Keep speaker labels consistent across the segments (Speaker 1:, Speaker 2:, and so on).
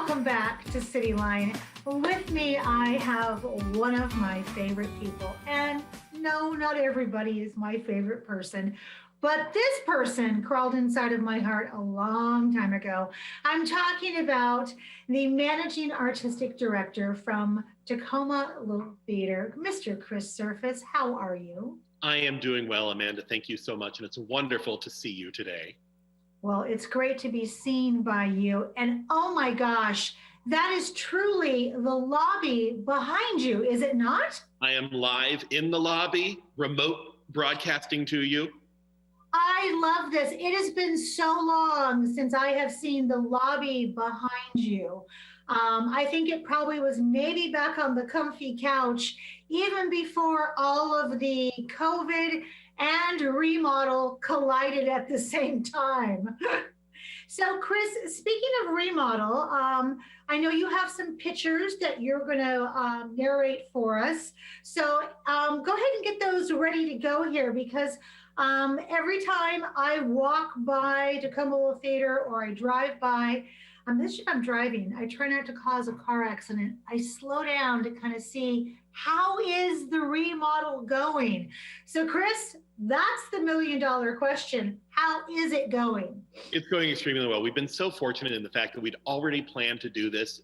Speaker 1: welcome back to Cityline. With me, I have one of my favorite people. And no, not everybody is my favorite person, but this person crawled inside of my heart a long time ago. I'm talking about the managing artistic director from Tacoma Little Theater, Mr. Chris Serface. How are you?
Speaker 2: I am doing well, Amanda. Thank you so much. And it's wonderful to see you today.
Speaker 1: Well, it's great to be seen by you. And oh my gosh, that is truly the lobby behind you, is it not?
Speaker 2: I am live in the lobby, remote broadcasting to you.
Speaker 1: I love this. It has been so long since I have seen the lobby behind you. I think it probably was maybe back on the comfy couch, even before all of the COVID and remodel collided at the same time. So Chris, speaking of remodel, I know you have some pictures that you're going to narrate for us. So go ahead and get those ready to go here, because every time I walk by Tacoma Little Theater or I drive by, this I'm driving, I try not to cause a car accident. I slow down to kind of see how is the remodel going. So Chris, that's the $1 million question. How is it going?
Speaker 2: It's going extremely well. We've been so fortunate in the fact that we'd already planned to do this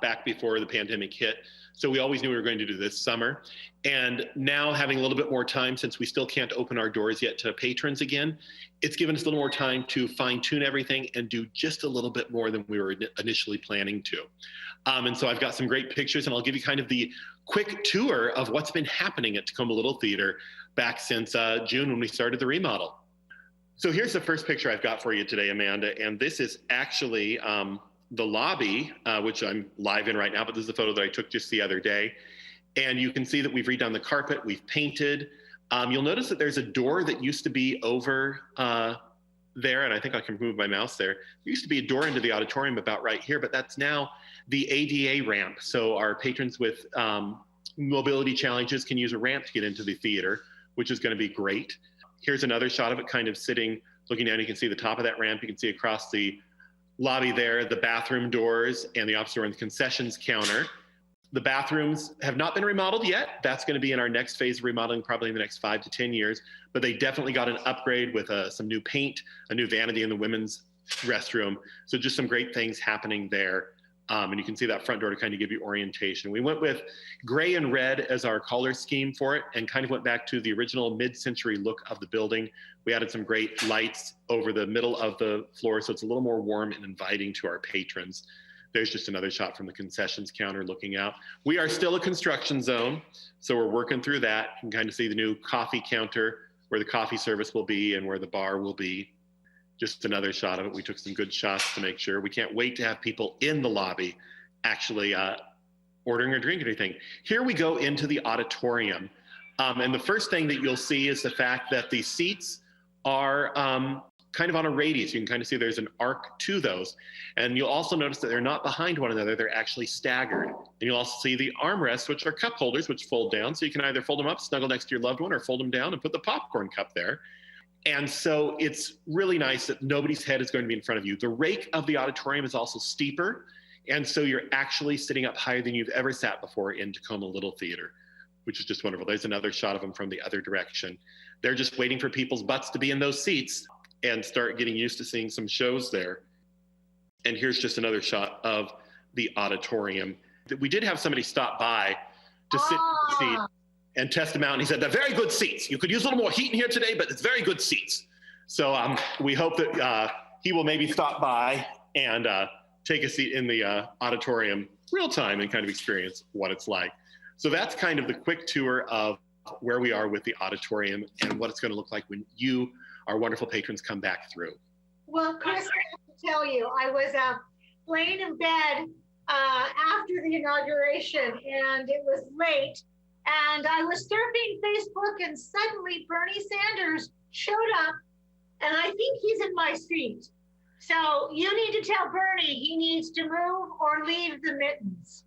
Speaker 2: back before the pandemic hit. So we always knew we were going to do this summer. And now having a little bit more time, since we still can't open our doors yet to patrons again, it's given us a little more time to fine tune everything and do just a little bit more than we were initially planning to. And so I've got some great pictures, and I'll give you kind of the quick tour of what's been happening at Tacoma Little Theater back since June when we started the remodel. So here's the first picture I've got for you today, Amanda, and this is actually the lobby, which I'm live in right now, but this is a photo that I took just the other day. And you can see that we've redone the carpet, we've painted. You'll notice that there's a door that used to be over there, and I think I can move my mouse there. There used to be a door into the auditorium about right here, but that's now the ADA ramp. So our patrons with mobility challenges can use a ramp to get into the theater, which is going to be great. Here's another shot of it kind of sitting, looking down. You can see the top of that ramp. You can see across the lobby there, the bathroom doors and the office door and the concessions counter. The bathrooms have not been remodeled yet. That's going to be in our next phase of remodeling, probably in the next 5 to 10 years. But they definitely got an upgrade with some new paint, a new vanity in the women's restroom. So just some great things happening there. And you can see that front door to kind of give you orientation. We went with gray and red as our color scheme for it and kind of went back to the original mid-century look of the building. We added some great lights over the middle of the floor, so it's a little more warm and inviting to our patrons. There's just another shot from the concessions counter looking out. We are still a construction zone, so we're working through that. You can kind of see the new coffee counter where the coffee service will be and where the bar will be. Just another shot of it. We took some good shots to make sure. We can't wait to have people in the lobby actually ordering or drinking anything. Here we go into the auditorium. And the first thing that you'll see is the fact that the seats are kind of on a radius. You can kind of see there's an arc to those. And you'll also notice that they're not behind one another. They're actually staggered. And you'll also see the armrests, which are cup holders, which fold down. So you can either fold them up, snuggle next to your loved one, or fold them down and put the popcorn cup there. And so it's really nice that nobody's head is going to be in front of you. The rake of the auditorium is also steeper. And so you're actually sitting up higher than you've ever sat before in Tacoma Little Theater, which is just wonderful. There's another shot of them from the other direction. They're just waiting for people's butts to be in those seats and start getting used to seeing some shows there. And here's just another shot of the auditorium. We did have somebody stop by to sit in the seat and test them out. And he said, they're very good seats. You could use a little more heat in here today, but it's very good seats. So we hope that he will maybe stop by and take a seat in the auditorium real time and kind of experience what it's like. So that's kind of the quick tour of where we are with the auditorium and what it's going to look like when you, our wonderful patrons, come back through.
Speaker 1: Well, Chris, I have to tell you, I was laying in bed after the inauguration, and it was late. And I was surfing Facebook, and suddenly Bernie Sanders showed up, and I think he's in my seat. So you need to tell Bernie he needs to move or leave the mittens.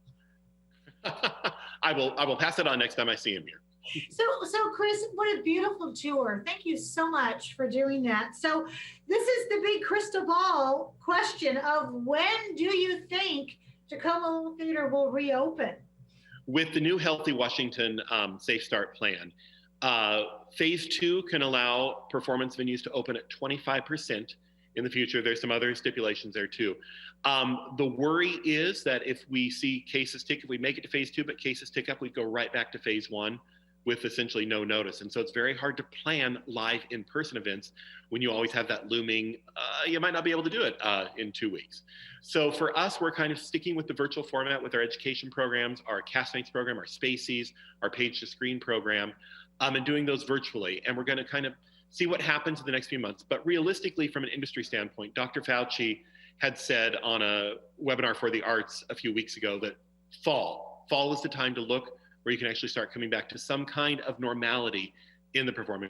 Speaker 2: I will pass it on next time I see him here.
Speaker 1: So Chris, what a beautiful tour. Thank you so much for doing that. So this is the big crystal ball question of when do you think Tacoma Theater will reopen?
Speaker 2: With the new Healthy Washington Safe Start plan, phase 2 can allow performance venues to open at 25% in the future. There's some other stipulations there too. The worry is that if we see cases tick, if we make it to phase 2, but cases tick up, we go right back to phase 1 with essentially no notice. And so it's very hard to plan live in-person events when you always have that looming, you might not be able to do it in 2 weeks. So for us, we're kind of sticking with the virtual format with our education programs, our Castmates program, our Spacies, our Page to Screen program, and doing those virtually. And we're going to kind of see what happens in the next few months. But realistically, from an industry standpoint, Dr. Fauci had said on a webinar for the arts a few weeks ago that fall is the time to look where you can actually start coming back to some kind of normality in the performing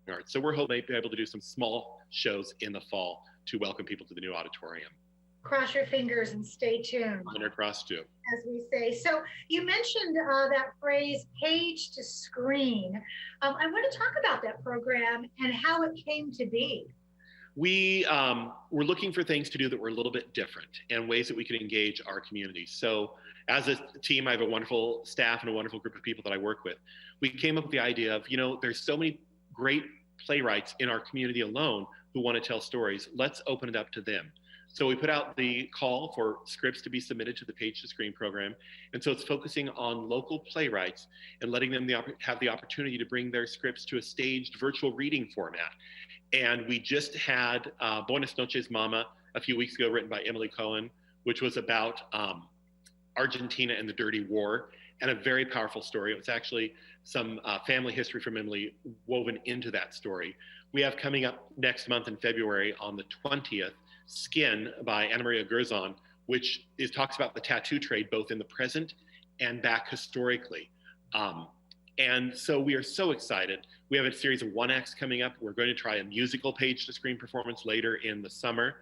Speaker 2: arts. So we're hoping to be able to do some small shows in the fall to welcome people to the new auditorium.
Speaker 1: Cross your fingers and stay tuned.
Speaker 2: Fingers crossed too.
Speaker 1: As we say. So you mentioned that phrase, page to screen. I want to talk about that program and how it came to be.
Speaker 2: We were looking for things to do that were a little bit different and ways that we could engage our community. So as a team, I have a wonderful staff and a wonderful group of people that I work with. We came up with the idea of, there's so many great playwrights in our community alone who want to tell stories. Let's open it up to them. So we put out the call for scripts to be submitted to the Page to Screen program. And so it's focusing on local playwrights and letting them have the opportunity to bring their scripts to a staged virtual reading format. And we just had Buenas Noches, Mama a few weeks ago, written by Emily Cohen, which was about Argentina and the Dirty War, and a very powerful story. It was actually some family history from Emily woven into that story. We have coming up next month in February on the 20th, Skin by Anna Maria Gerzon, which talks about the tattoo trade both in the present and back historically. And so we are so excited. We have a series of one acts coming up. We're going to try a musical Page to Screen performance later in the summer.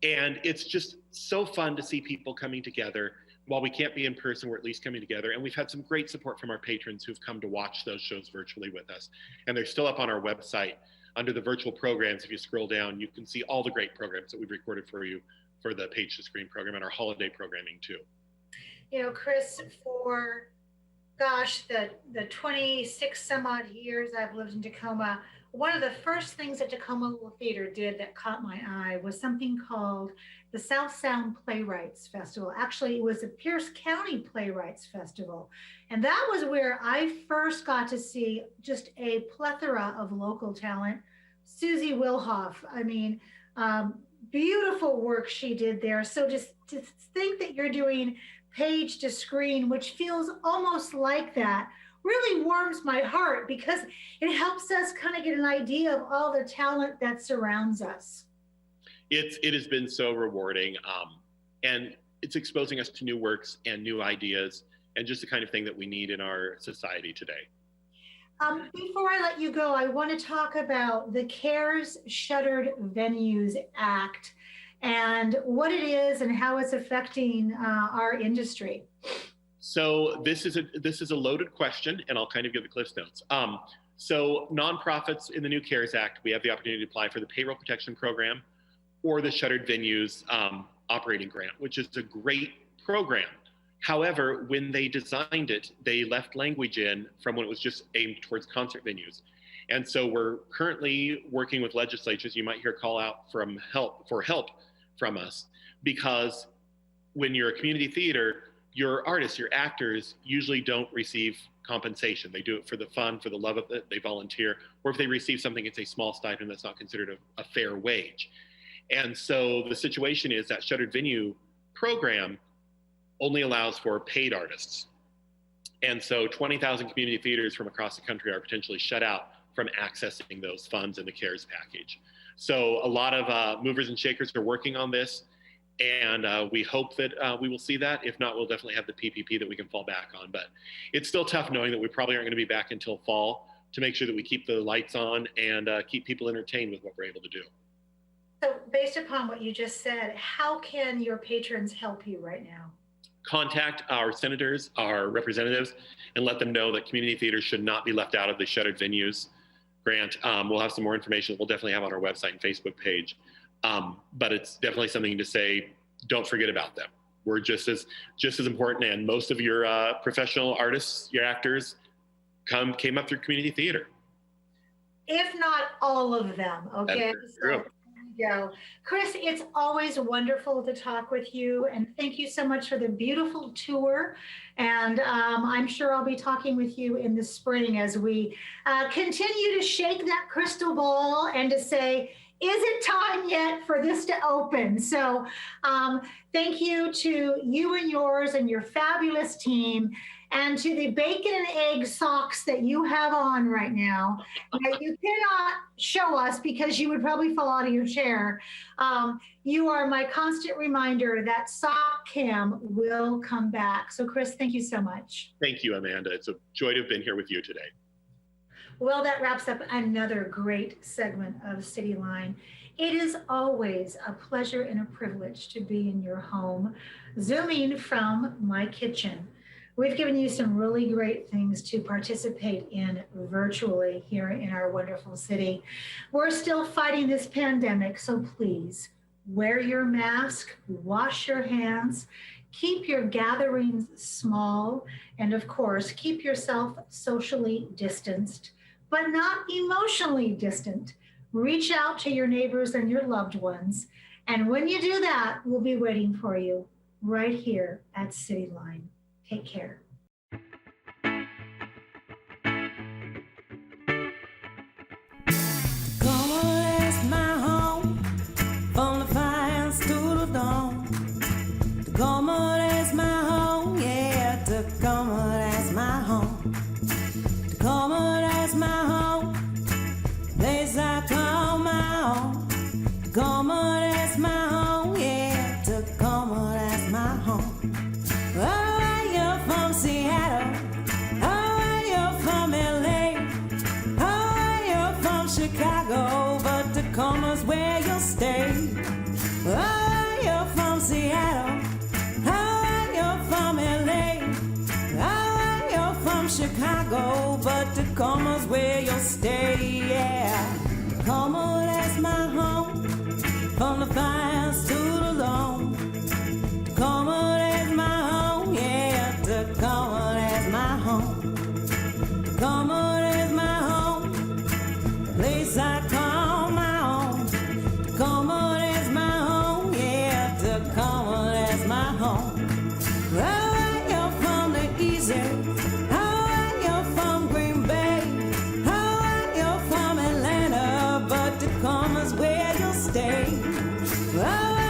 Speaker 2: And it's just so fun to see people coming together. While we can't be in person, we're at least coming together. And we've had some great support from our patrons who've come to watch those shows virtually with us. And they're still up on our website under the virtual programs. If you scroll down, you can see all the great programs that we've recorded for you for the Page to Screen program and our holiday programming too.
Speaker 1: Chris, for the 26 some odd years I've lived in Tacoma, one of the first things that Tacoma Little Theater did that caught my eye was something called the South Sound Playwrights Festival. Actually, it was a Pierce County Playwrights Festival. And that was where I first got to see just a plethora of local talent. Susie Wilhoff, beautiful work she did there. So just to think that you're doing Page to Screen, which feels almost like that, really warms my heart because it helps us kind of get an idea of all the talent that surrounds us.
Speaker 2: It has been so rewarding, and it's exposing us to new works and new ideas and just the kind of thing that we need in our society today.
Speaker 1: Before I let you go, I want to talk about the CARES Shuttered Venues Act and what it is and how it's affecting our industry.
Speaker 2: So this is a loaded question, and I'll kind of give the Cliff's Notes. So nonprofits in the new CARES Act, we have the opportunity to apply for the Payroll Protection Program or the Shuttered Venues Operating Grant, which is a great program. However, when they designed it, they left language in from when it was just aimed towards concert venues. And so we're currently working with legislatures. You might hear a call out for help from us, because when you're a community theater, your artists, your actors usually don't receive compensation. They do it for the fun, for the love of it, they volunteer, or if they receive something, it's a small stipend that's not considered a fair wage. And so the situation is that Shuttered Venue program only allows for paid artists. And so 20,000 community theaters from across the country are potentially shut out from accessing those funds in the CARES package. So a lot of movers and shakers are working on this, and we hope that we will see that. If not, we'll definitely have the PPP that we can fall back on. But it's still tough knowing that we probably aren't going to be back until fall to make sure that we keep the lights on and keep people entertained with what we're able to do.
Speaker 1: So based upon what you just said, how can your patrons help you right now?
Speaker 2: contact our senators, our representatives, and let them know that community theater should not be left out of the shuttered venues grant. We'll have some more information we'll definitely have on our website and Facebook page. But it's definitely something to say, don't forget about them. We're just as important, and most of your professional artists, your actors, came up through community theater.
Speaker 1: If not all of them, okay?
Speaker 2: True.
Speaker 1: Go. Chris, it's always wonderful to talk with you, and thank you so much for the beautiful tour. And I'm sure I'll be talking with you in the spring as we continue to shake that crystal ball and to say, is it time yet for this to open? So thank you to you and yours and your fabulous team, and to the bacon and egg socks that you have on right now that you cannot show us because you would probably fall out of your chair. You are my constant reminder that sock cam will come back. So Chris, thank you so much.
Speaker 2: Thank you, Amanda. It's a joy to have been here with you today.
Speaker 1: Well, that wraps up another great segment of Cityline. It is always a pleasure and a privilege to be in your home, zooming from my kitchen. We've given you some really great things to participate in virtually here in our wonderful city. We're still fighting this pandemic, so please wear your mask, wash your hands, keep your gatherings small, and of course, keep yourself socially distanced, but not emotionally distant. Reach out to your neighbors and your loved ones. And when you do that, we'll be waiting for you right here at Cityline. Take care.
Speaker 3: Tacoma is my home, from the fires to the dawn. Tacoma is my home, yeah, Tacoma is my home. Tacoma is my home, place I call my own. Tacoma is my home, yeah, Tacoma is my home. Oh, you're from Seattle, oh, you're from LA, oh, you're from Chicago, but Tacoma's where you'll stay. Oh, you're from Seattle, oh, you're from LA, oh, you're from Chicago, but Tacoma's where you'll stay, yeah. Tacoma, that's my home, from the fires to the lawn. Tacoma, that's my home, yeah, Tacoma, that's my home. Tacoma is my home, place I call my own. Tacoma is my home, yeah, Tacoma, that's my home. Oh, you're from the easy, oh, you're from Green Bay, oh, you're from Atlanta, but Tacoma's where you'll stay. Oh,